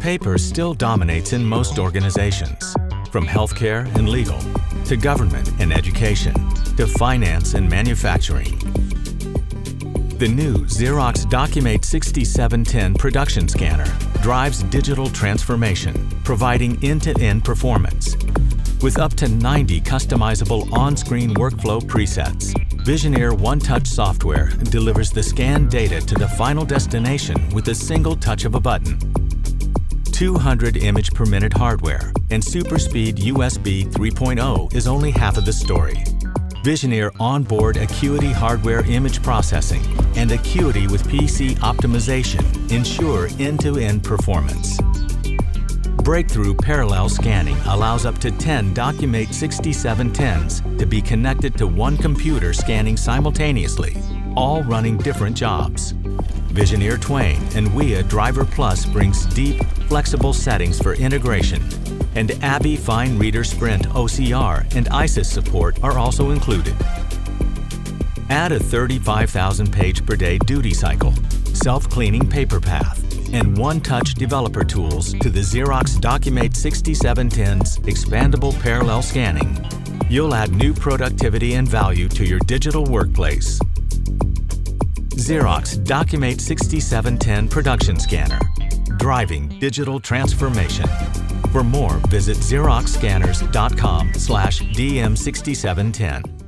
Paper still dominates in most organizations, from healthcare and legal, to government and education, to finance and manufacturing. The new Xerox DocuMate 6710 production scanner drives digital transformation, providing end-to-end performance. With up to 90 customizable on-screen workflow presets, Visioneer OneTouch software delivers the scanned data to the final destination with a single touch of a button. 200 image per minute hardware and super speed USB 3.0 is only half of the story. Visioneer onboard Acuity hardware image processing and Acuity with PC optimization ensure end-to-end performance. Breakthrough parallel scanning allows up to 10 DocuMate 6710s to be connected to one computer scanning simultaneously, all running different jobs. Visioneer Twain and WIA Driver Plus brings deep, flexible settings for integration, and ABBY Fine Reader Sprint OCR and ISIS support are also included. Add a 35,000 page per day duty cycle, self-cleaning paper path, and OneTouch developer tools to the Xerox DocuMate 6710's expandable parallel scanning. You'll add new productivity and value to your digital workplace. Xerox DocuMate 6710 Production Scanner, driving digital transformation. For more, visit xeroxscanners.com/DM6710.